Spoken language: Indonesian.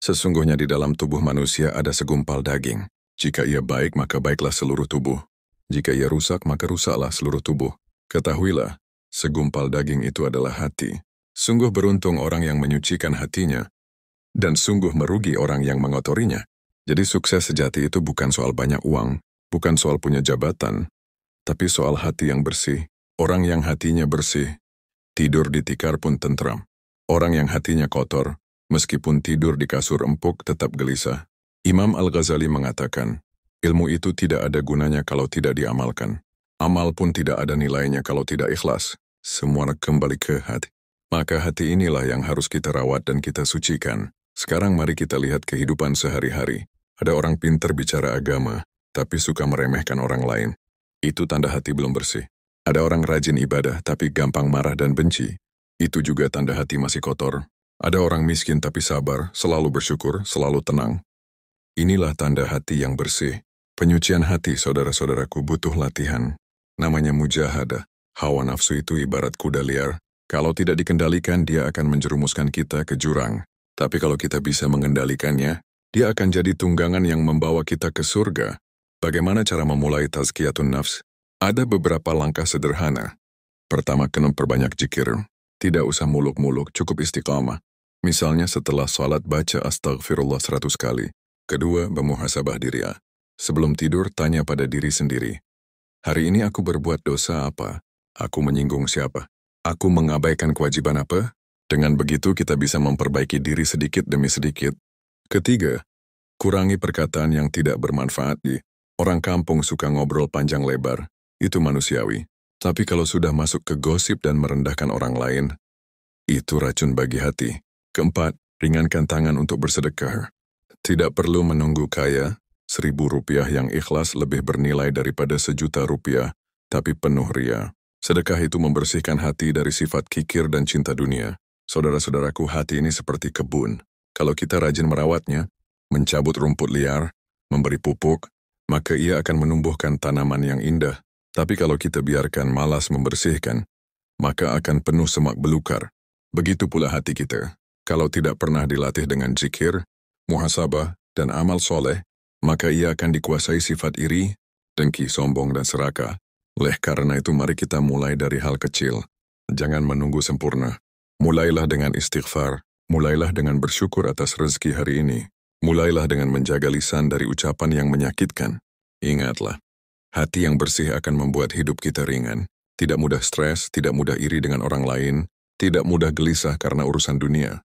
Sesungguhnya di dalam tubuh manusia ada segumpal daging. Jika ia baik, maka baiklah seluruh tubuh. Jika ia rusak, maka rusaklah seluruh tubuh. Ketahuilah, segumpal daging itu adalah hati. Sungguh beruntung orang yang menyucikan hatinya, dan sungguh merugi orang yang mengotorinya. Jadi sukses sejati itu bukan soal banyak uang, bukan soal punya jabatan, tapi soal hati yang bersih. Orang yang hatinya bersih, tidur di tikar pun tentram. Orang yang hatinya kotor, meskipun tidur di kasur empuk tetap gelisah. Imam Al-Ghazali mengatakan, ilmu itu tidak ada gunanya kalau tidak diamalkan. Amal pun tidak ada nilainya kalau tidak ikhlas. Semua kembali ke hati. Maka hati inilah yang harus kita rawat dan kita sucikan. Sekarang mari kita lihat kehidupan sehari-hari. Ada orang pintar bicara agama, tapi suka meremehkan orang lain. Itu tanda hati belum bersih. Ada orang rajin ibadah, tapi gampang marah dan benci. Itu juga tanda hati masih kotor. Ada orang miskin tapi sabar, selalu bersyukur, selalu tenang. Inilah tanda hati yang bersih. Penyucian hati, saudara-saudaraku, butuh latihan. Namanya mujahadah. Hawa nafsu itu ibarat kuda liar. Kalau tidak dikendalikan, dia akan menjerumuskan kita ke jurang. Tapi kalau kita bisa mengendalikannya, dia akan jadi tunggangan yang membawa kita ke surga. Bagaimana cara memulai tazkiyatun nafs? Ada beberapa langkah sederhana. Pertama, kena perbanyak zikir. Tidak usah muluk-muluk, cukup istiqamah. Misalnya setelah sholat baca astaghfirullah 100 kali. Kedua, bermuhasabah diri. Sebelum tidur, tanya pada diri sendiri. Hari ini aku berbuat dosa apa? Aku menyinggung siapa? Aku mengabaikan kewajiban apa? Dengan begitu kita bisa memperbaiki diri sedikit demi sedikit. Ketiga, kurangi perkataan yang tidak bermanfaat. Orang kampung suka ngobrol panjang lebar. Itu manusiawi. Tapi kalau sudah masuk ke gosip dan merendahkan orang lain, itu racun bagi hati. Keempat, ringankan tangan untuk bersedekah. Tidak perlu menunggu kaya, 1.000 rupiah yang ikhlas lebih bernilai daripada 1.000.000 rupiah, tapi penuh ria. Sedekah itu membersihkan hati dari sifat kikir dan cinta dunia. Saudara-saudaraku, hati ini seperti kebun. Kalau kita rajin merawatnya, mencabut rumput liar, memberi pupuk, maka ia akan menumbuhkan tanaman yang indah. Tapi kalau kita biarkan malas membersihkan, maka akan penuh semak belukar. Begitu pula hati kita. Kalau tidak pernah dilatih dengan zikir, muhasabah, dan amal soleh, maka ia akan dikuasai sifat iri, dengki, sombong, dan serakah. Oleh karena itu mari kita mulai dari hal kecil. Jangan menunggu sempurna. Mulailah dengan istighfar. Mulailah dengan bersyukur atas rezeki hari ini. Mulailah dengan menjaga lisan dari ucapan yang menyakitkan. Ingatlah, hati yang bersih akan membuat hidup kita ringan. Tidak mudah stres, tidak mudah iri dengan orang lain, tidak mudah gelisah karena urusan dunia.